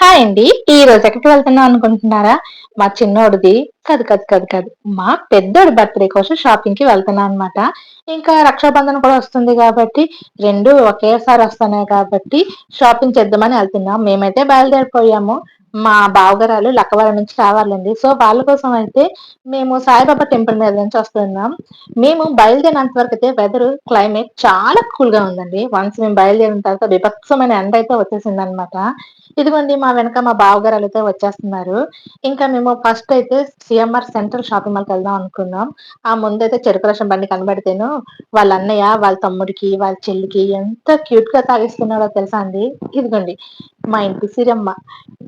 Hi అండి. ఈ రోజు ఎక్కడికి వెళ్తున్నాం అనుకుంటున్నారా? మా చిన్నోడిది కాదు. మా పెద్దోడి బర్త్‌డే కోసం షాపింగ్‌కి వెళ్తున్నాం అనమాట. ఇంకా రక్షాబంధన్ కూడా వస్తుంది గాబట్టి 2 ఒకేసారి వస్తున్నాయి కాబట్టి షాపింగ్ చేద్దామని ఎళ్తున్నాం. మేమైతే బయలుదేరిపోయాము. మా బావగారాలు లక్కవరం నుంచి రావాలండి. సో, వాళ్ళ కోసం అయితే మేము సాయిబాబా టెంపుల్ మీద నుంచి వస్తున్నాం. మేము బయలుదేరినంత వరకైతే క్లైమేట్ చాలా కూల్‌గా ఉందండి. వన్స్ మేము బయలుదేరిన తర్వాత బీభత్సమైన ఎండైతే వచ్చేసిందనమాట. ఇదిగోండి మా వెనక మా బావగారాలైతే వచ్చేస్తున్నారు. ఇంకా మేము ఫస్ట్ అయితే సీఎంఆర్ సెంట్రల్ షాపింగ్ మాల్‌కెళ్దాం అనుకున్నాం. ఆ ముందైతే చెరుకు రసం బండి కనబడితేను వాళ్ళ అన్నయ్య, వాళ్ళ తమ్ముడికి, వాళ్ళ చెల్లికి ఎంత క్యూట్‌గా తాగిస్తున్నాడో తెలుసా అండి. ఇదిగోండి మా ఇంటి సిరమ్మ,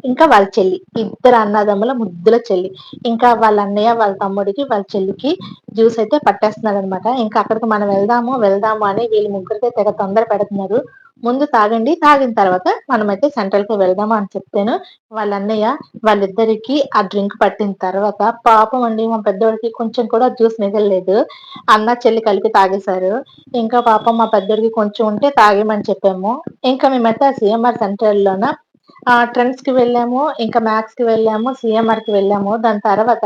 ఇంకా వాళ్ళ చెల్లి. ఇద్దరు అన్నదమ్ముల ముద్దుల చెల్లి. ఇంకా వాళ్ళ అన్నయ్య, వాళ్ళ తమ్ముడికి, వాళ్ళ చెల్లికి జ్యూస్ అయితే పట్టేస్తున్నాడనమాట. ఇంకా అక్కడికి మనం వెళ్దాము అని వీళ్ళు ముగ్గురితో తెగ తొందర పెడుతున్నారు. ముందు తాగండి. తాగిన తర్వాత మనమైతే సెంట్రల్‌కి వెళ్దాము అని చెప్తేను, వాళ్ళ అన్నయ్య వాళ్ళిద్దరికీ ఆ డ్రింక్ పట్టిన తర్వాత పాపం అండి మా పెద్దోడికి కొంచెం కూడా జ్యూస్ మిగల్లేదు. అన్న, చెల్లి కలిపి తాగేశారు. ఇంకా పాపం మా పెద్దోడికి కొంచెం ఉంటే తాగేయమని చెప్పాము. ఇంకా మేమైతే ఆ సీఎంఆర్ సెంట్రల్‌లోన ట్రెండ్స్‌కి వెళ్ళాము. ఇంకా మ్యాక్స్‌కి వెళ్ళాము. సీఎంఆర్‌కి వెళ్ళాము. దాని తర్వాత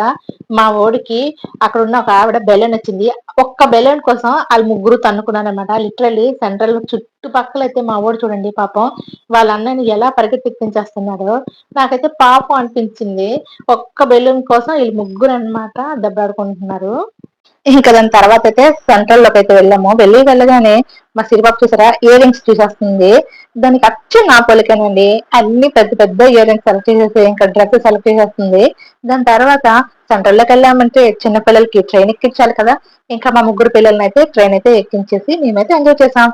మా వోడికి అక్కడున్న ఒక ఆవిడ బెలూన్ ఇచ్చింది. ఒక్క బెలూన్ కోసం ఆళ్ళు ముగ్గురు తన్నుకున్నారనమాట. లిటరల్లీ సెంట్రల్ చుట్టుపక్కలైతే మా వోడు చూడండి పాపం వాళ్ళ అన్నయ్యని ఎలా పరిగెత్తించేస్తున్నాడో నాకైతే పాపం అనిపించింది. ఒక్క బెలూన్ కోసం ఈళ్ళు ముగ్గురనమాట దెబ్బలాడుకుంటున్నారు. ఇంకా దాని తర్వాతయితే సెంట్రల్‌లోకైతే వెళ్ళాము. వెళ్ళగానే మా సిరిపాప చూసారా ఇయర్ రింగ్స్ చూసేస్తుంది. దానికి అచ్చు నా పోలికేనండి. అన్ని పెద్ద పెద్ద ఇయర్ రింగ్స్ సెలెక్ట్ చేసేసి ఇంకా డ్రెస్ సెలెక్ట్ చేసేస్తుంది. దాని తర్వాత సెంట్రల్‌లోకెళ్ళామంటే చిన్న పిల్లలకి ట్రైన్ ఎక్కించాలి కదా! ఇంకా మా ముగ్గురు పిల్లలనైతే ట్రైన్ అయితే ఎక్కించేసి మేమైతే ఎంజాయ్ చేసాం.